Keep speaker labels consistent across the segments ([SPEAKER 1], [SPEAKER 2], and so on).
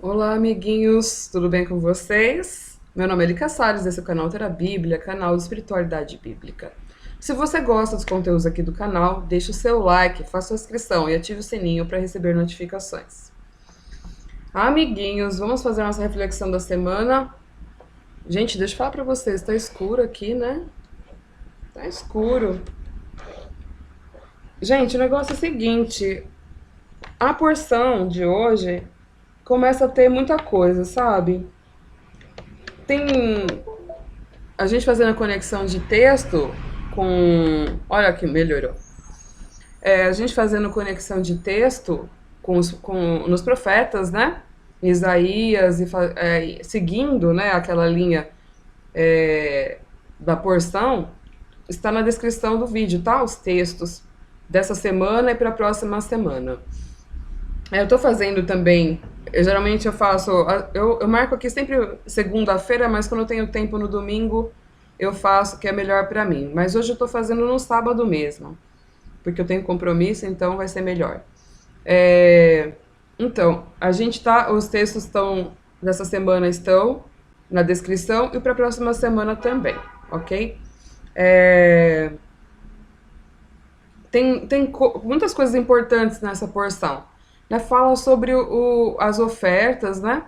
[SPEAKER 1] Olá, amiguinhos, tudo bem com vocês? Meu nome é Lica Salles, esse é o canal Terra Bíblia, canal de espiritualidade bíblica. Se você gosta dos conteúdos aqui do canal, deixe o seu like, faça sua inscrição e ative o sininho para receber notificações. Amiguinhos, vamos fazer nossa reflexão da semana. Gente, deixa eu falar para vocês, tá escuro aqui, né? Tá escuro. Gente, o negócio é o seguinte, a porção de hoje começa a ter muita coisa, sabe? Tem a gente fazendo a conexão de texto com. Olha que melhorou. A gente fazendo conexão de texto nos profetas, né? Isaías, seguindo, né, aquela linha da porção, está na descrição do vídeo, tá? Os textos dessa semana e para a próxima semana. Eu tô fazendo também. Geralmente eu faço. Eu marco aqui sempre segunda-feira, mas quando eu tenho tempo no domingo, eu faço, que é melhor pra mim. Mas hoje eu tô fazendo no sábado mesmo, porque eu tenho compromisso, então vai ser melhor. É, então, a gente tá. Os textos estão dessa semana estão na descrição e para a próxima semana também, ok? É, muitas coisas importantes nessa porção. Né? Fala sobre as ofertas, né?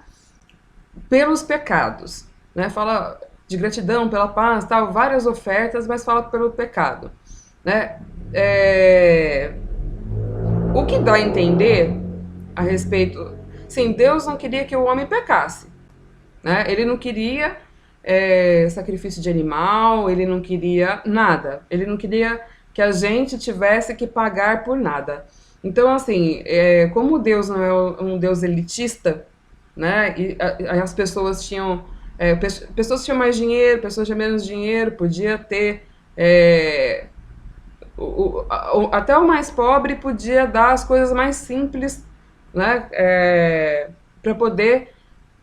[SPEAKER 1] Pelos pecados. Né? Fala de gratidão pela paz, tal, várias ofertas, mas fala pelo pecado. Né? É, o que dá a entender a respeito. Sim, Deus não queria que o homem pecasse. Né? Ele não queria sacrifício de animal, ele não queria nada. Ele não queria que a gente tivesse que pagar por nada. Então, assim, como Deus não é um Deus elitista, né? E as pessoas tinham. Pessoas tinham mais dinheiro, pessoas tinham menos dinheiro, podia ter. Até o mais pobre podia dar as coisas mais simples, né? Para poder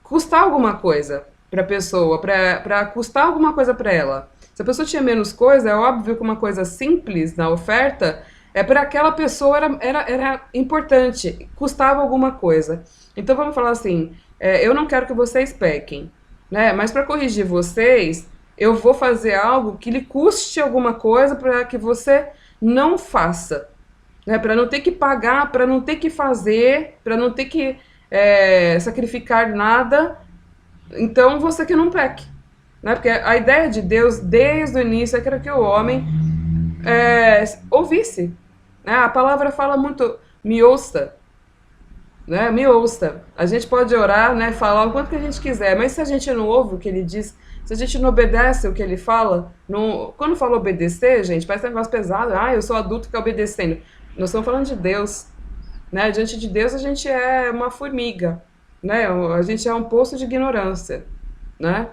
[SPEAKER 1] custar alguma coisa para a pessoa, para custar alguma coisa para ela. Se a pessoa tinha menos coisa, é óbvio que uma coisa simples na oferta para aquela pessoa era importante, custava alguma coisa. Então vamos falar assim: eu não quero que vocês pequem, né? Mas para corrigir vocês, eu vou fazer algo que lhe custe alguma coisa para que você não faça, né? Para não ter que pagar, para não ter que fazer, para não ter que sacrificar nada. Então você que não peque, né? Porque a ideia de Deus desde o início era que o homem ouvisse, né? A palavra fala muito, me ouça, né? Me ouça. A gente pode orar, né? Falar o quanto que a gente quiser, mas se a gente não ouve o que ele diz, se a gente não obedece o que ele fala, não... quando fala obedecer, gente, parece um negócio pesado. Ah, eu sou adulto que obedecendo. Nós estamos falando de Deus, né? Diante de Deus a gente é uma formiga, né? A gente é um poço de ignorância, né?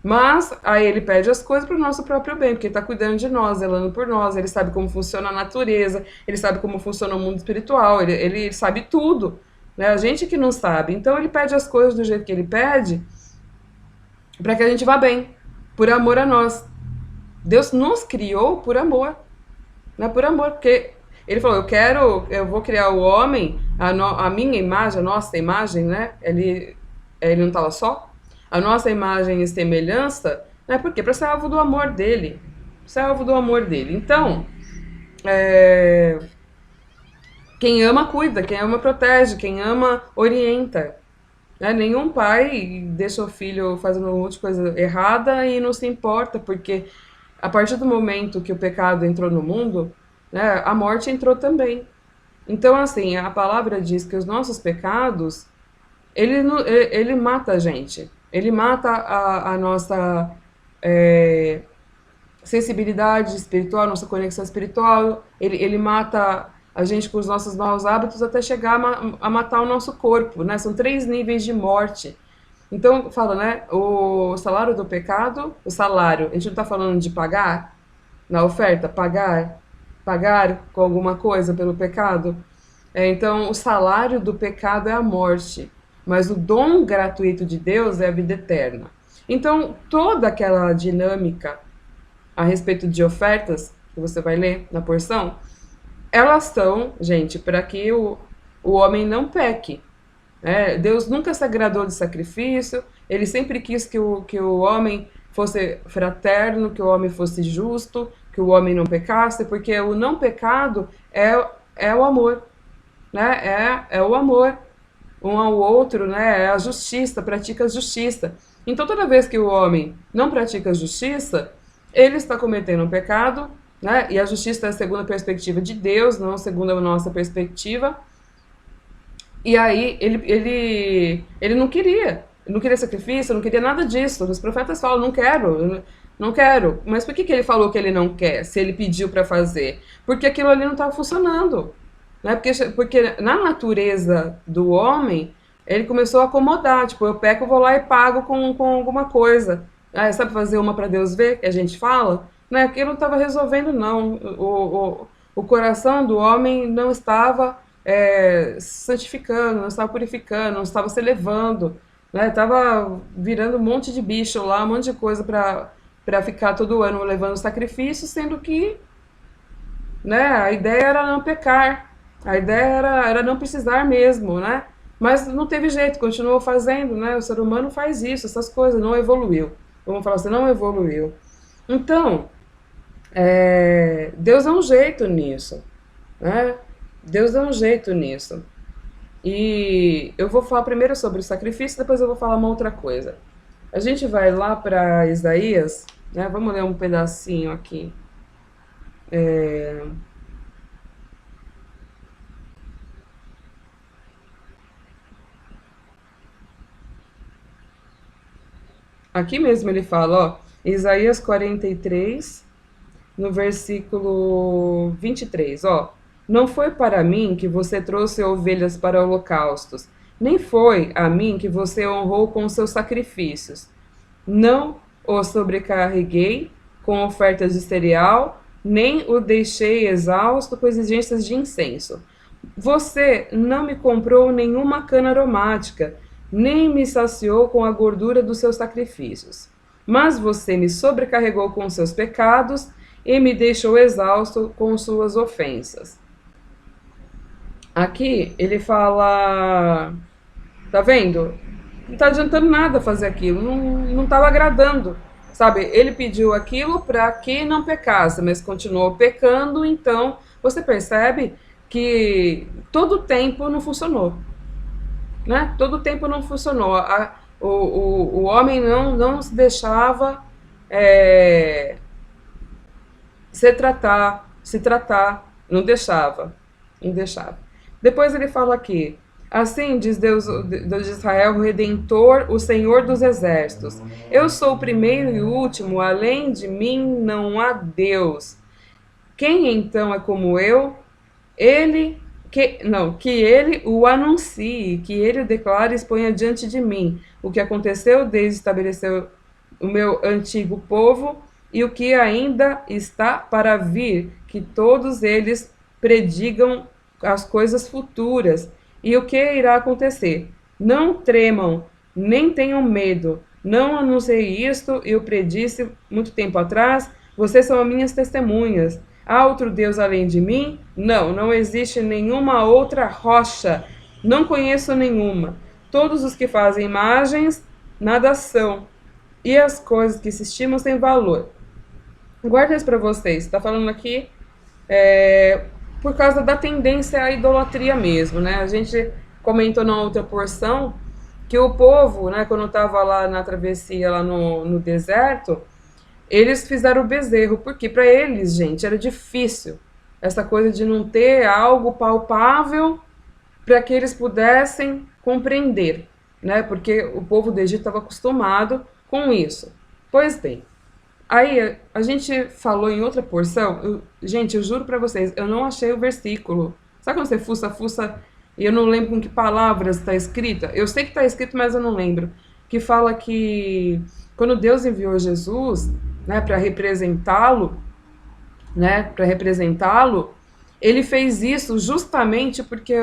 [SPEAKER 1] Mas aí ele pede as coisas para o nosso próprio bem, porque ele está cuidando de nós, zelando por nós, ele sabe como funciona a natureza, ele sabe como funciona o mundo espiritual, ele sabe tudo, né? A gente que não sabe. Então ele pede as coisas do jeito que ele pede para que a gente vá bem, por amor a nós. Deus nos criou por amor, né? Por amor, porque ele falou, eu vou criar o homem, a minha imagem, a nossa imagem, né? Ele não estava só? A nossa imagem e semelhança, né? Por quê? Para ser alvo do amor dele. Ser alvo do amor dele. Então, é, quem ama cuida, quem ama protege, quem ama orienta. Né? Nenhum pai deixa o filho fazendo um monte de coisa errada e não se importa, porque a partir do momento que o pecado entrou no mundo, né, a morte entrou também. Então, assim, a palavra diz que os nossos pecados, ele mata a gente. Ele mata a nossa é, sensibilidade espiritual, nossa conexão espiritual. Ele mata a gente com os nossos maus hábitos até chegar a matar o nosso corpo, né? São 3 níveis de morte. Então, fala, né? O salário do pecado, o salário, a gente não está falando de pagar na oferta, pagar com alguma coisa pelo pecado. Então, o salário do pecado é a morte, mas o dom gratuito de Deus é a vida eterna. Então, toda aquela dinâmica a respeito de ofertas, que você vai ler na porção, elas são, gente, para que o homem não peque, Deus nunca se agradou de sacrifício, ele sempre quis que o homem fosse fraterno, que o homem fosse justo, que o homem não pecasse, porque o não pecado é o amor, né? É o amor um ao outro, né? É a justiça, pratica a justiça. Então, toda vez que o homem não pratica a justiça, ele está cometendo um pecado, né? E a justiça é segundo a perspectiva de Deus, não segundo a nossa perspectiva. E aí ele não queria sacrifício, não queria nada disso. Os profetas falam, não quero, não quero. Mas por que ele falou que ele não quer, se ele pediu para fazer? Porque aquilo ali não estava funcionando. Né? Porque na natureza do homem, ele começou a acomodar. Tipo, eu peco, vou lá e pago com alguma coisa. Sabe fazer uma para Deus ver, que a gente fala? Né? Aquilo não estava resolvendo, não. O coração do homem não estava santificando, não estava purificando, não estava se elevando, né? Estava virando um monte de bicho lá, um monte de coisa para ficar todo ano levando sacrifício, sendo que, né, a ideia era não pecar, a ideia era não precisar mesmo, né? Mas não teve jeito, continuou fazendo, né? O ser humano faz isso, essas coisas, não evoluiu. Vamos falar assim, não evoluiu. Então, Deus dá um jeito nisso, né? Deus dá um jeito nisso. E eu vou falar primeiro sobre o sacrifício, depois eu vou falar uma outra coisa. A gente vai lá para Isaías, né? Vamos ler um pedacinho aqui. Aqui mesmo ele fala, ó, Isaías 43, no versículo 23, ó. Não foi para mim que você trouxe ovelhas para holocaustos, nem foi a mim que você honrou com seus sacrifícios. Não o sobrecarreguei com ofertas de cereal, nem o deixei exausto com exigências de incenso. Você não me comprou nenhuma cana aromática, nem me saciou com a gordura dos seus sacrifícios. Mas você me sobrecarregou com seus pecados e me deixou exausto com suas ofensas. Aqui ele fala, tá vendo? Não tá adiantando nada fazer aquilo, não estava agradando, sabe? Ele pediu aquilo para que não pecasse, mas continuou pecando, então você percebe que todo o tempo não funcionou, né? Todo o tempo não funcionou. O homem não se deixava é, se tratar, não deixava, não deixava. Depois ele fala aqui, assim diz Deus de Israel, o Redentor, o Senhor dos Exércitos. Eu sou o primeiro e o último, além de mim não há Deus. Quem então é como eu? Que ele o anuncie, que ele o declare e exponha diante de mim o que aconteceu desde estabelecer o meu antigo povo e o que ainda está para vir, que todos eles predigam as coisas futuras e o que irá acontecer. Não tremam, nem tenham medo. Não anunciei isto e o predisse muito tempo atrás. Vocês são minhas testemunhas. Há outro Deus além de mim? Não, não existe nenhuma outra rocha. Não conheço nenhuma. Todos os que fazem imagens, nada são. E as coisas que se estimam têm valor. Guarda isso para vocês. Está falando aqui por causa da tendência à idolatria mesmo, né? A gente comentou na outra porção que o povo, né, quando estava lá na travessia, lá no deserto, eles fizeram o bezerro, porque para eles, gente, era difícil essa coisa de não ter algo palpável para que eles pudessem compreender, né? Porque o povo do Egito estava acostumado com isso. Pois bem, aí a gente falou em outra porção, gente, eu juro para vocês, eu não achei o versículo. Sabe quando você fuça e eu não lembro com que palavras está escrita? Eu sei que está escrito, mas eu não lembro. Que fala que quando Deus enviou Jesus, né, para representá-lo, ele fez isso justamente porque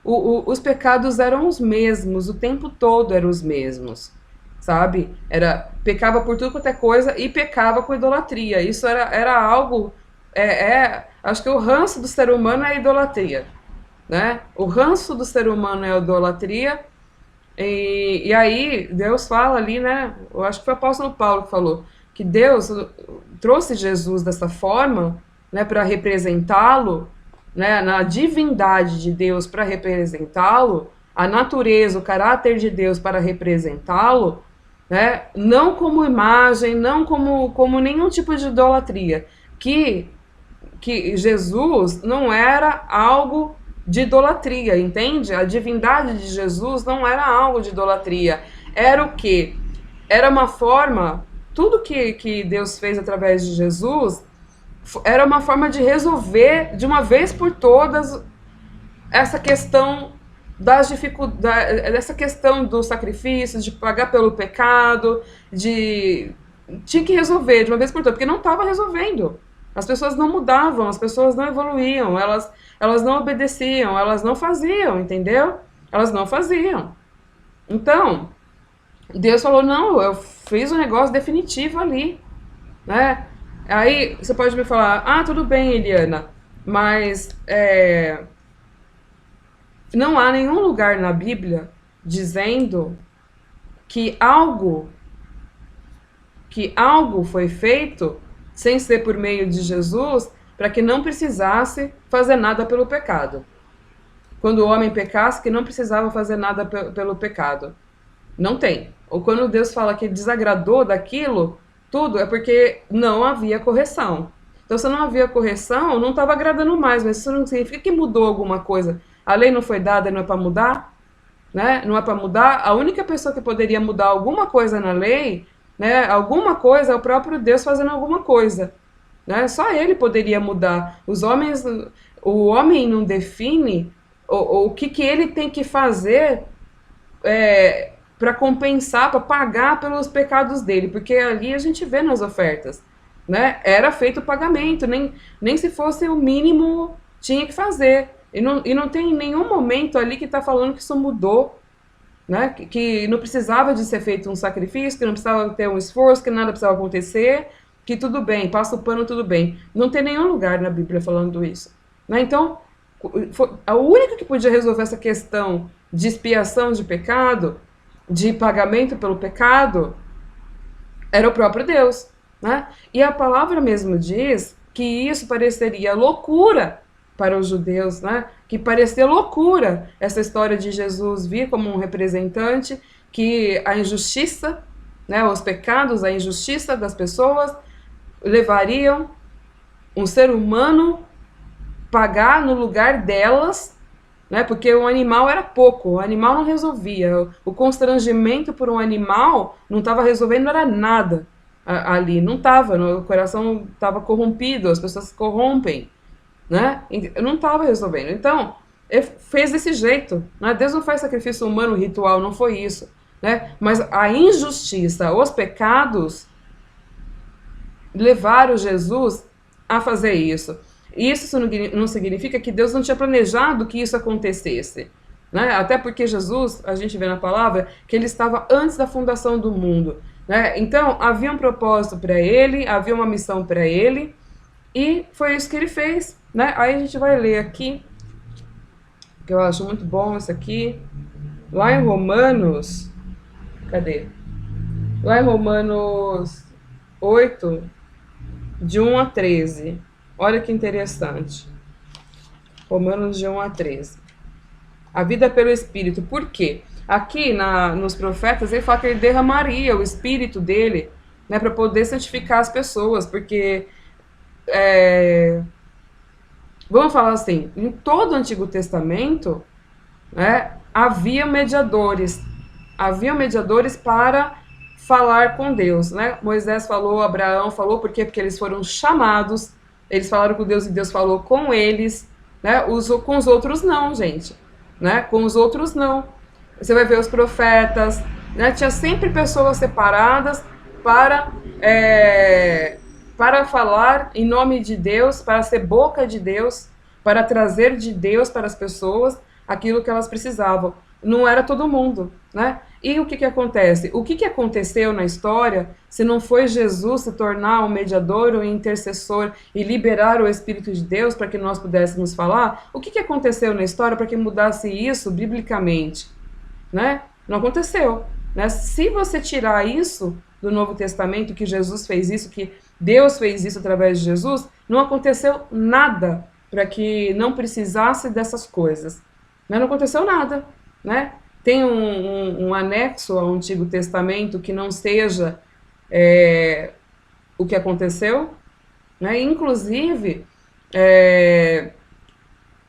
[SPEAKER 1] os pecados eram os mesmos, o tempo todo eram os mesmos, sabe? Pecava por tudo quanto é coisa e pecava com idolatria. Isso era algo, acho que o ranço do ser humano é a idolatria, né? O ranço do ser humano é a idolatria E aí Deus fala ali, né? Eu acho que foi o apóstolo Paulo que falou que Deus trouxe Jesus dessa forma, né, para representá-lo, né, na divindade de Deus para representá-lo, a natureza, o caráter de Deus para representá-lo, né, não como imagem, não como nenhum tipo de idolatria, que Jesus não era algo de idolatria, entende? A divindade de Jesus não era algo de idolatria. Era o quê? Era uma forma, tudo que Deus fez através de Jesus era uma forma de resolver de uma vez por todas essa questão das dificuldades, essa questão do sacrifício, de pagar pelo pecado, tinha que resolver de uma vez por todas, porque não estava resolvendo. As pessoas não mudavam, as pessoas não evoluíam, elas não obedeciam, elas não faziam, entendeu? Elas não faziam. Então, Deus falou, não, eu fiz um negócio definitivo ali, né? Aí você pode me falar, ah, tudo bem, Eliana, mas não há nenhum lugar na Bíblia dizendo que algo foi feito sem ser por meio de Jesus para que não precisasse fazer nada pelo pecado. Quando o homem pecasse, que não precisava fazer nada pelo pecado. Não tem. Ou quando Deus fala que desagradou daquilo, tudo é porque não havia correção. Então, se não havia correção, não estava agradando mais, mas isso não significa que mudou alguma coisa. A lei não foi dada e não é para mudar, né? Não é para mudar. A única pessoa que poderia mudar alguma coisa na lei, né? Alguma coisa é o próprio Deus fazendo alguma coisa, né? Só Ele poderia mudar. O homem não define o que ele tem que fazer para compensar, para pagar pelos pecados dele, porque ali a gente vê nas ofertas, né? Era feito o pagamento, nem se fosse o mínimo tinha que fazer. E não tem nenhum momento ali que está falando que isso mudou, né? Que não precisava de ser feito um sacrifício, que não precisava ter um esforço, que nada precisava acontecer, que tudo bem, passa o pano, tudo bem. Não tem nenhum lugar na Bíblia falando isso, né? Então, a única que podia resolver essa questão de expiação de pecado, de pagamento pelo pecado, era o próprio Deus, né? E a palavra mesmo diz que isso pareceria loucura para os judeus, né? Que parecia loucura essa história de Jesus vir como um representante, que a injustiça, né, os pecados, a injustiça das pessoas levariam um ser humano pagar no lugar delas, né? Porque o animal era pouco, o animal não resolvia, o constrangimento por um animal não estava resolvendo era nada ali, não estava, o coração estava corrompido, as pessoas se corrompem, né? Não estava resolvendo. Então, ele fez desse jeito, né? Deus não faz sacrifício humano ritual, não foi isso, né? Mas a injustiça, os pecados levaram Jesus a fazer isso. Isso não significa que Deus não tinha planejado que isso acontecesse, né? Até porque Jesus, a gente vê na palavra, que ele estava antes da fundação do mundo, né? Então, havia um propósito para ele, havia uma missão para ele, e foi isso que ele fez, né? Aí a gente vai ler aqui, que eu acho muito bom isso aqui, lá em Romanos, cadê? Lá em Romanos 8, de 1 a 13. Olha que interessante. Romanos de 1 a 13. A vida pelo Espírito. Por quê? Aqui nos profetas ele fala que ele derramaria o Espírito dele, né, para poder santificar as pessoas, porque vamos falar assim, em todo o Antigo Testamento, né, havia mediadores para falar com Deus, né? Moisés falou, Abraão falou, por quê? Porque eles foram chamados, eles falaram com Deus e Deus falou com eles, né? Com os outros não, gente, né? Com os outros não. Você vai ver os profetas, né? Tinha sempre pessoas separadas para falar em nome de Deus, para ser boca de Deus, para trazer de Deus para as pessoas aquilo que elas precisavam. Não era todo mundo, né? E o que acontece? O que aconteceu na história, se não foi Jesus se tornar um mediador, um intercessor e liberar o Espírito de Deus para que nós pudéssemos falar? O que aconteceu na história para que mudasse isso biblicamente, né? Não aconteceu. Né? Se você tirar isso do Novo Testamento, que Jesus fez isso, que Deus fez isso através de Jesus, não aconteceu nada para que não precisasse dessas coisas. Né? Não aconteceu nada. Né? Tem um anexo ao Antigo Testamento que não seja o que aconteceu. Né? Inclusive,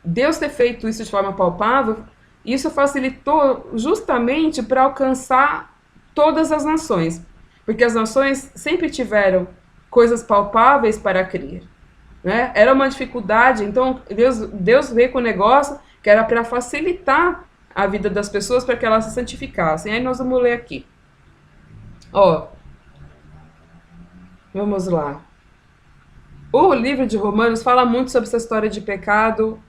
[SPEAKER 1] Deus ter feito isso de forma palpável, isso facilitou justamente para alcançar todas as nações, porque as nações sempre tiveram coisas palpáveis para crer. Né? Era uma dificuldade, então Deus veio com o negócio que era para facilitar a vida das pessoas para que elas se santificassem. Aí nós vamos ler aqui. Ó, vamos lá. O livro de Romanos fala muito sobre essa história de pecado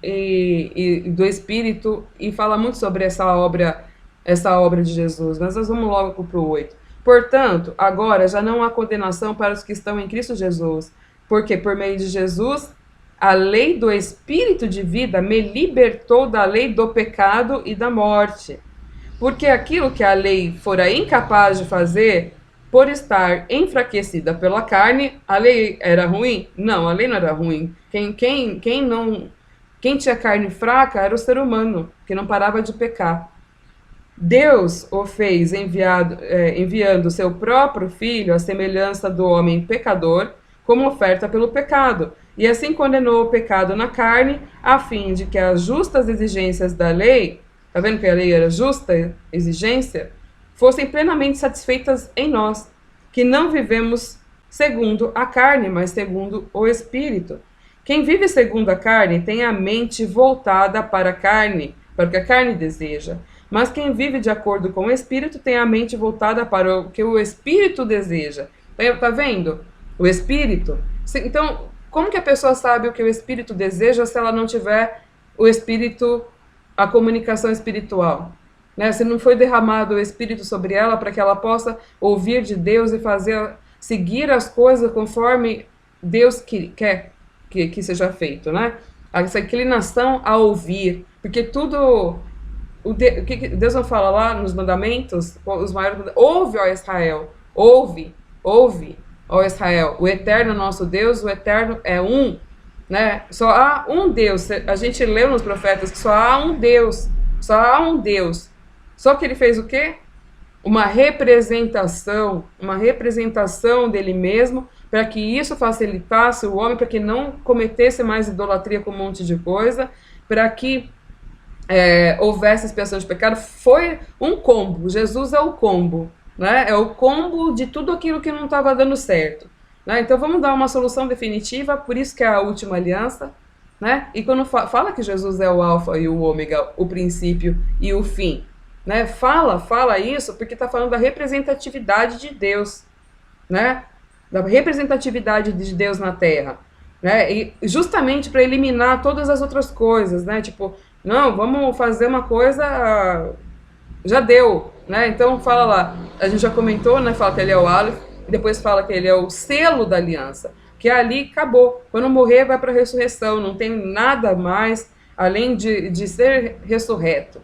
[SPEAKER 1] e do Espírito, e fala muito sobre essa obra de Jesus. Mas nós vamos logo para o 8. Portanto, agora já não há condenação para os que estão em Cristo Jesus, porque por meio de Jesus, a lei do Espírito de vida me libertou da lei do pecado e da morte. Porque aquilo que a lei fora incapaz de fazer, por estar enfraquecida pela carne, a lei era ruim? Não, a lei não era ruim. Quem tinha carne fraca era o ser humano, que não parava de pecar. Deus o fez enviando seu próprio filho à semelhança do homem pecador, como oferta pelo pecado, e assim condenou o pecado na carne, a fim de que as justas exigências da lei, tá vendo que a lei era justa exigência, fossem plenamente satisfeitas em nós, que não vivemos segundo a carne, mas segundo o Espírito. Quem vive segundo a carne tem a mente voltada para a carne, para o que a carne deseja. Mas quem vive de acordo com o Espírito tem a mente voltada para o que o Espírito deseja. Tá vendo? O Espírito. Então, como que a pessoa sabe o que o Espírito deseja se ela não tiver o Espírito, a comunicação espiritual? Né? Se não foi derramado o Espírito sobre ela para que ela possa ouvir de Deus e seguir as coisas conforme Deus quer que seja feito, né? Essa inclinação a ouvir, porque tudo o que Deus não fala lá nos mandamentos, os maiores, ouve, ó Israel, ouve, ó Israel, o eterno nosso Deus, o eterno é um, né? Só há um Deus. A gente leu nos profetas que só há um Deus, Só que ele fez o quê? Uma representação dele mesmo, para que isso facilitasse o homem, para que não cometesse mais idolatria com um monte de coisa, para que houvesse expiação de pecado. Foi um combo. Jesus é o combo, né? É o combo de tudo aquilo que não estava dando certo, né? Então vamos dar uma solução definitiva, por isso que é a última aliança, né? E quando fala que Jesus é o alfa e o ômega, o princípio e o fim, né? Fala isso porque está falando da representatividade de Deus, né? Da representatividade de Deus na Terra, né? E justamente para eliminar todas as outras coisas, né? Tipo, não, vamos fazer uma coisa, já deu, né? Então fala lá, a gente já comentou, né? Fala que ele é o Aleph, e depois fala que ele é o selo da aliança, que ali acabou. Quando morrer vai para a ressurreição, não tem nada mais além de ser ressurreto,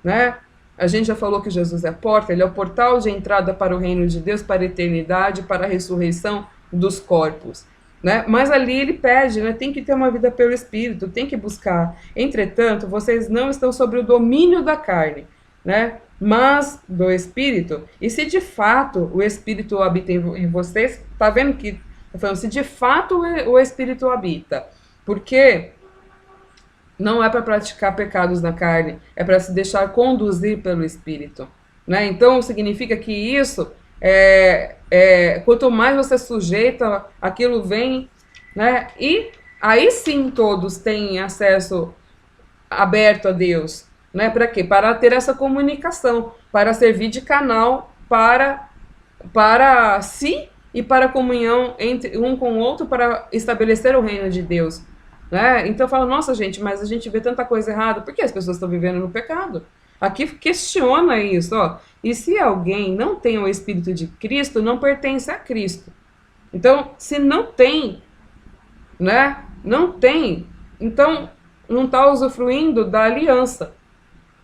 [SPEAKER 1] né? A gente já falou que Jesus é a porta, ele é o portal de entrada para o reino de Deus, para a eternidade, para a ressurreição dos corpos, né? Mas ali ele pede, né? Tem que ter uma vida pelo Espírito, tem que buscar. Entretanto, vocês não estão sobre o domínio da carne, né? Mas do Espírito. E se de fato o Espírito habita em vocês, tá vendo que tá falando, se de fato o Espírito habita, porque não é para praticar pecados na carne, é para se deixar conduzir pelo Espírito, né? Então significa que isso quanto mais você sujeita, aquilo vem, né? E aí sim todos têm acesso aberto a Deus, né? Para quê? Para ter essa comunicação, para servir de canal para si e para a comunhão entre um com o outro, para estabelecer o reino de Deus, né? Então fala, nossa gente, mas a gente vê tanta coisa errada, por que as pessoas estão vivendo no pecado? Aqui questiona isso, ó. E se alguém não tem o Espírito de Cristo, não pertence a Cristo. Então, se não tem, né? Não tem, então não está usufruindo da aliança,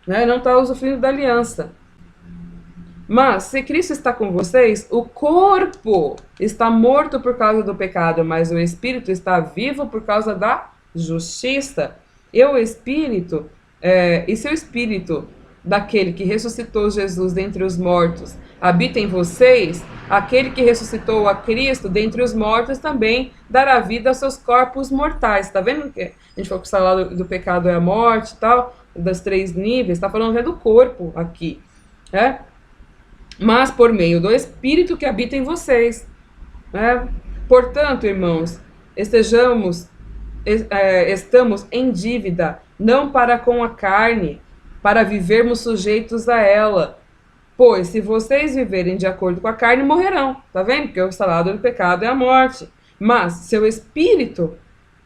[SPEAKER 1] né? Não está usufruindo da aliança. Mas, se Cristo está com vocês, o corpo está morto por causa do pecado, mas o espírito está vivo por causa da justiça. E o espírito, e se o espírito daquele que ressuscitou Jesus dentre os mortos habita em vocês, aquele que ressuscitou a Cristo dentre os mortos também dará vida aos seus corpos mortais. Tá vendo que a gente falou que o salário do pecado é a morte e tal, das 3 níveis, tá falando do corpo aqui, né? Mas por meio do Espírito que habita em vocês, né? Portanto, irmãos, estamos em dívida, não para com a carne, para vivermos sujeitos a ela. Pois, se vocês viverem de acordo com a carne, morrerão. Tá vendo? Porque o salário do pecado é a morte. Mas, se o Espírito,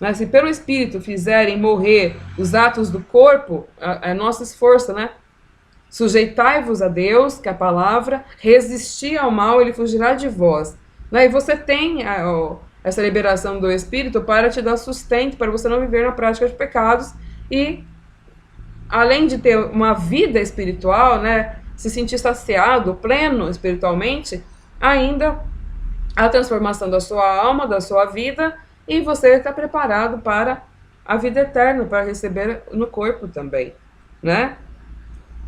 [SPEAKER 1] né, se pelo Espírito fizerem morrer os atos do corpo, é nosso esforço, né? Sujeitai-vos a Deus, que é a palavra, resisti ao mal, ele fugirá de vós. Né? E você tem essa liberação do Espírito para te dar sustento, para você não viver na prática de pecados e, além de ter uma vida espiritual, né, se sentir saciado, pleno espiritualmente, ainda a transformação da sua alma, da sua vida, e você está preparado para a vida eterna, para receber no corpo também, né?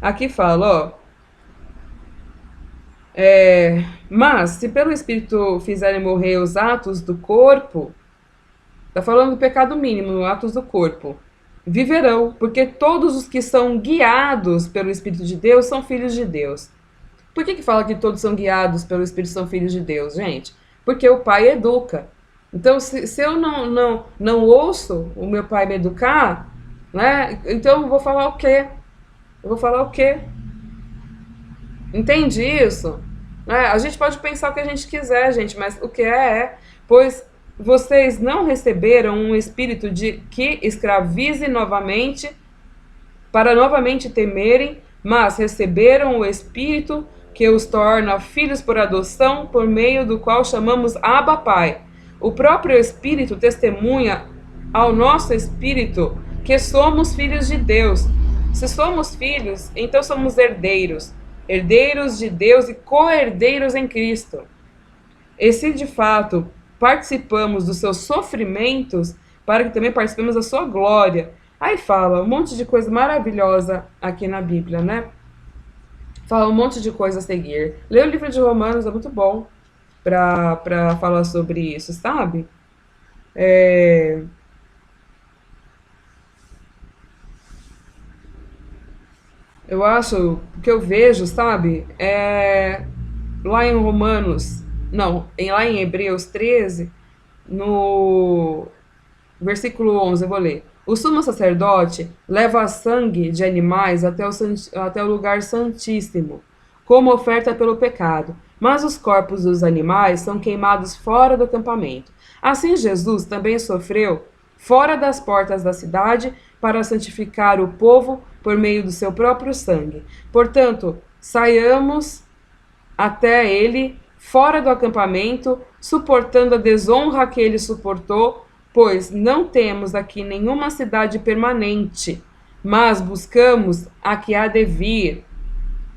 [SPEAKER 1] Aqui fala, mas se pelo Espírito fizerem morrer os atos do corpo, está falando do pecado mínimo, atos do corpo, viverão, porque todos os que são guiados pelo Espírito de Deus são filhos de Deus. Por que fala que todos são guiados pelo Espírito são filhos de Deus, gente? Porque o Pai educa. Então, se eu não ouço o meu Pai me educar, né, então eu vou falar o quê? Eu vou falar o quê? Entende isso? A gente pode pensar o que a gente quiser, gente, mas o que é. Pois vocês não receberam um espírito de que escravize novamente, para novamente temerem, mas receberam o espírito que os torna filhos por adoção, por meio do qual chamamos Abba Pai. O próprio Espírito testemunha ao nosso espírito que somos filhos de Deus. Se somos filhos, então somos herdeiros, herdeiros de Deus e co-herdeiros em Cristo. E se de fato participamos dos seus sofrimentos, para que também participemos da sua glória. Aí fala um monte de coisa maravilhosa aqui na Bíblia, né? Fala um monte de coisa a seguir. Lê o livro de Romanos, é muito bom para falar sobre isso, sabe? Eu acho, o que eu vejo, sabe? Lá em Romanos, não, lá em Hebreus 13, no versículo 11, eu vou ler. O sumo sacerdote leva sangue de animais até o lugar santíssimo, como oferta pelo pecado, mas os corpos dos animais são queimados fora do acampamento. Assim Jesus também sofreu fora das portas da cidade para santificar o povo por meio do seu próprio sangue. Portanto, saiamos até ele fora do acampamento, suportando a desonra que ele suportou, pois não temos aqui nenhuma cidade permanente, mas buscamos a que há de vir.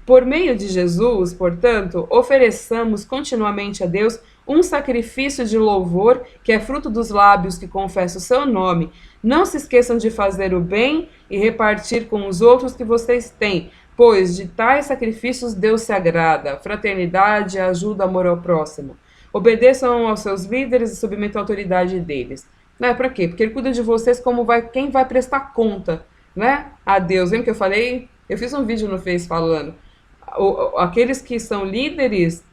[SPEAKER 1] Por meio de Jesus, portanto, ofereçamos continuamente a Deus um sacrifício de louvor, que é fruto dos lábios que confessam o seu nome. Não se esqueçam de fazer o bem e repartir com os outros que vocês têm, pois de tais sacrifícios Deus se agrada. Fraternidade, ajuda, amor ao próximo. Obedeçam aos seus líderes e submetam a autoridade deles. Né? Para quê? Porque ele cuida de vocês como quem vai prestar conta, né? A Deus. Lembra que eu falei? Eu fiz um vídeo no Face falando. Aqueles que são líderes,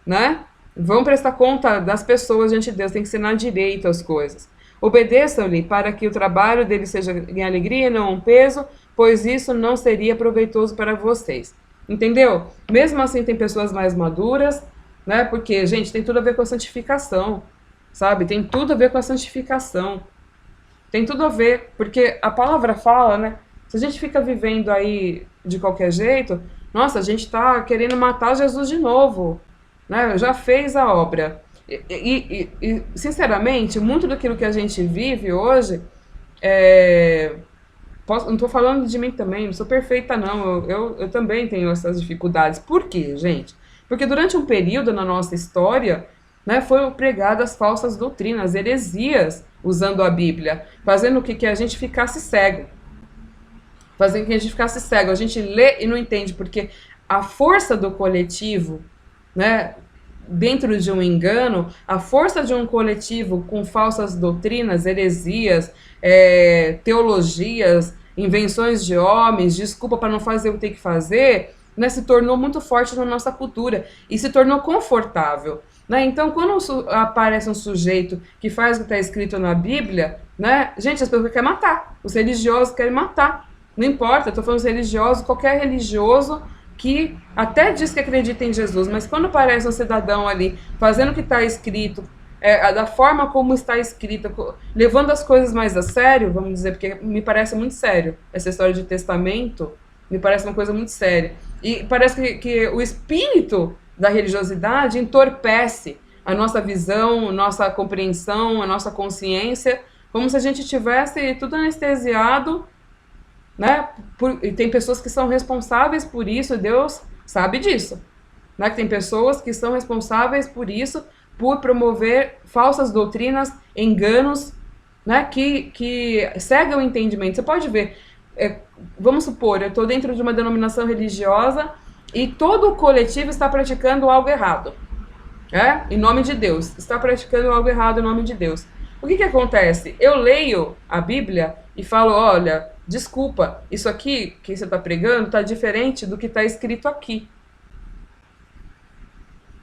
[SPEAKER 1] né, vão prestar conta das pessoas diante de Deus, tem que ensinar direito as coisas. Obedeçam-lhe para que o trabalho dele seja em alegria e não um peso, pois isso não seria proveitoso para vocês. Entendeu? Mesmo assim tem pessoas mais maduras, né, porque, gente, tem tudo a ver com a santificação, sabe? Tem tudo a ver com a santificação. Tem tudo a ver, porque a palavra fala, né, se a gente fica vivendo aí de qualquer jeito, nossa, a gente está querendo matar Jesus de novo, né? Já fez a obra. Sinceramente, muito daquilo que a gente vive hoje Não estou falando de mim também, não sou perfeita, não. Eu também tenho essas dificuldades. Por quê, gente? Porque durante um período na nossa história, né, foram pregadas falsas doutrinas, heresias, usando a Bíblia, fazendo com que a gente ficasse cego. Fazendo com que a gente ficasse cego. A gente lê e não entende, porque a força do coletivo, né, dentro de um engano, a força de um coletivo com falsas doutrinas, heresias, teologias, invenções de homens, desculpa para não fazer o que tem que fazer, né, se tornou muito forte na nossa cultura e se tornou confortável. Né? Então, quando aparece um sujeito que faz o que está escrito na Bíblia, né, gente, as pessoas querem matar. Os religiosos querem matar. Não importa, estou falando de religioso, qualquer religioso que até diz que acredita em Jesus, mas quando aparece um cidadão ali fazendo o que está escrito, da forma como está escrito, levando as coisas mais a sério, vamos dizer, porque me parece muito sério essa história de testamento, me parece uma coisa muito séria. E parece que o espírito da religiosidade entorpece a nossa visão, a nossa compreensão, a nossa consciência, como se a gente tivesse tudo anestesiado, né? E tem pessoas que são responsáveis por isso, Deus sabe disso, né? Que tem pessoas que são responsáveis por isso, por promover falsas doutrinas, enganos, né? Que cegam o entendimento. Você pode ver, vamos supor, eu estou dentro de uma denominação religiosa e todo o coletivo está praticando algo errado, em nome de Deus, está praticando algo errado em nome de Deus. O que acontece? Eu leio a Bíblia e falo, olha, desculpa, isso aqui que você está pregando está diferente do que está escrito aqui.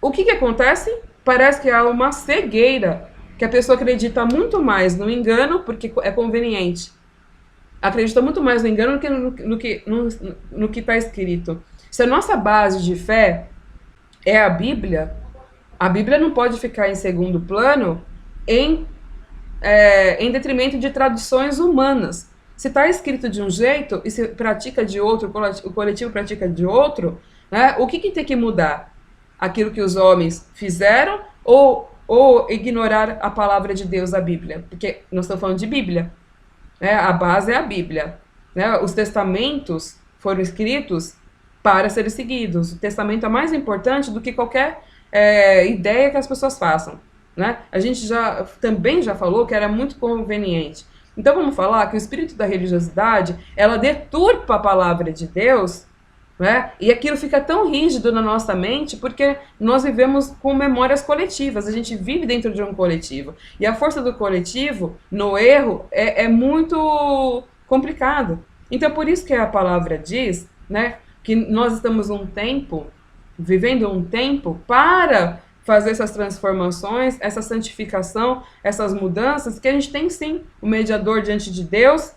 [SPEAKER 1] O que acontece? Parece que há uma cegueira, que a pessoa acredita muito mais no engano, porque é conveniente. Acredita muito mais no engano do que no que está escrito. Se a nossa base de fé é a Bíblia não pode ficar em segundo plano em detrimento de tradições humanas. Se está escrito de um jeito e se pratica de outro, o coletivo pratica de outro, né, o que tem que mudar? Aquilo que os homens fizeram ou ignorar a palavra de Deus, a Bíblia? Porque nós estamos falando de Bíblia. Né? A base é a Bíblia. Né? Os testamentos foram escritos para serem seguidos. O testamento é mais importante do que qualquer ideia que as pessoas façam. Né? A gente também já falou que era muito conveniente. Então vamos falar que o espírito da religiosidade, ela deturpa a palavra de Deus, né? E aquilo fica tão rígido na nossa mente porque nós vivemos com memórias coletivas, a gente vive dentro de um coletivo. E a força do coletivo no erro é muito complicado. Então por isso que a palavra diz, né, que nós estamos vivendo um tempo para fazer essas transformações, essa santificação, essas mudanças, que a gente tem sim o mediador diante de Deus,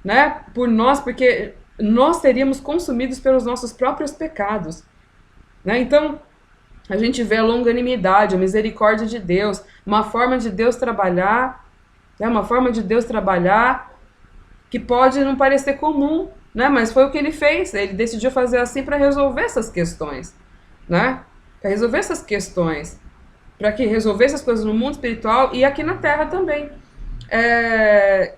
[SPEAKER 1] né, por nós, porque nós seríamos consumidos pelos nossos próprios pecados. Né? Então, a gente vê a longanimidade, a misericórdia de Deus, uma forma de Deus trabalhar, né, uma forma de Deus trabalhar que pode não parecer comum, né, mas foi o que ele fez, ele decidiu fazer assim para resolver essas questões, né? Para resolver essas questões, para que resolvesse as coisas no mundo espiritual e aqui na Terra também.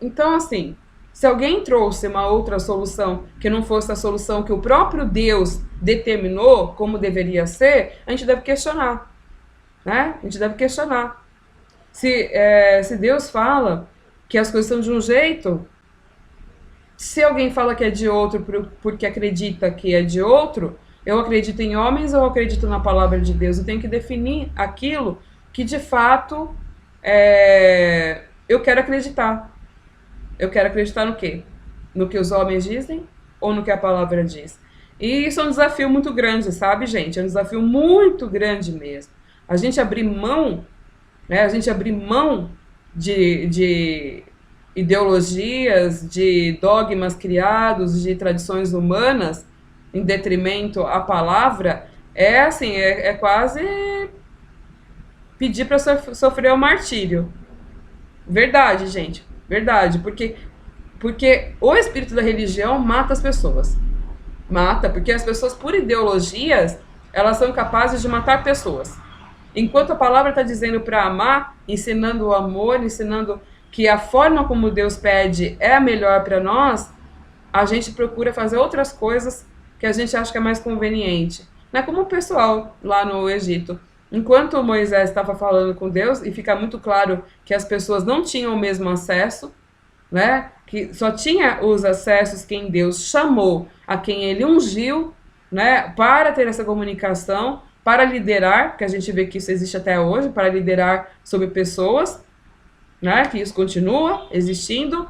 [SPEAKER 1] Então, assim, se alguém trouxe uma outra solução que não fosse a solução que o próprio Deus determinou como deveria ser, a gente deve questionar. Né? A gente deve questionar. Se Deus fala que as coisas são de um jeito, se alguém fala que é de outro porque acredita que é de outro, eu acredito em homens ou eu acredito na palavra de Deus? Eu tenho que definir aquilo que de fato eu quero acreditar. Eu quero acreditar no quê? No que os homens dizem ou no que a palavra diz? E isso é um desafio muito grande, sabe, gente? É um desafio muito grande mesmo. A gente abrir mão, né? A gente abrir mão de ideologias, de dogmas criados, de tradições humanas, em detrimento à palavra, assim, é quase pedir para sofrer o martírio. Verdade, gente. Verdade, porque o espírito da religião mata as pessoas. Mata, porque as pessoas, por ideologias, elas são capazes de matar pessoas. Enquanto a palavra está dizendo para amar, ensinando o amor, ensinando que a forma como Deus pede é a melhor para nós, a gente procura fazer outras coisas que a gente acha que é mais conveniente. Não é como o pessoal lá no Egito. Enquanto Moisés estava falando com Deus, e fica muito claro que as pessoas não tinham o mesmo acesso, né? Que só tinha os acessos quem Deus chamou, a quem ele ungiu, né? Para ter essa comunicação, para liderar, que a gente vê que isso existe até hoje, para liderar sobre pessoas, né? Que isso continua existindo.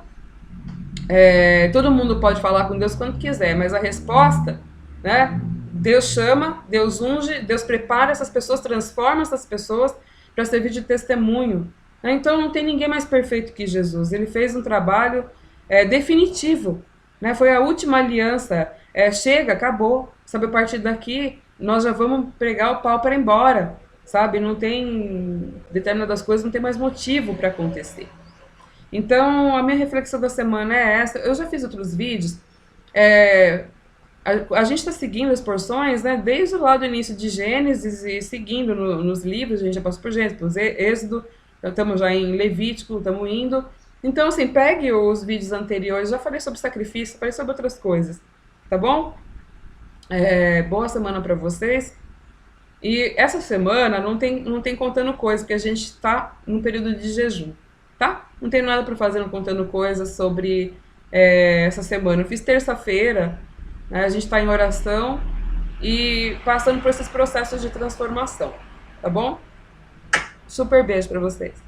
[SPEAKER 1] Todo mundo pode falar com Deus quando quiser, mas a resposta, né? Deus chama, Deus unge, Deus prepara essas pessoas, transforma essas pessoas para servir de testemunho. Né? Então não tem ninguém mais perfeito que Jesus. Ele fez um trabalho definitivo, né? Foi a última aliança. Chega, acabou. Sabe, a partir daqui nós já vamos pregar o pau para ir embora, sabe? Não tem determinadas coisas, não tem mais motivo para acontecer. Então, a minha reflexão da semana é essa. Eu já fiz outros vídeos. É, a gente está seguindo as porções, né, desde lá do início de Gênesis e seguindo nos livros. A gente já passou por Gênesis, por Êxodo, estamos já em Levítico, estamos indo. Então, assim, pegue os vídeos anteriores. Já falei sobre sacrifício, falei sobre outras coisas. Tá bom? Boa semana para vocês. E essa semana não tem contando coisas, porque a gente está num período de jejum, tá? Não tenho nada para fazer no contando coisas sobre essa semana. Eu fiz terça-feira, né, a gente está em oração e passando por esses processos de transformação, tá bom? Super beijo para vocês.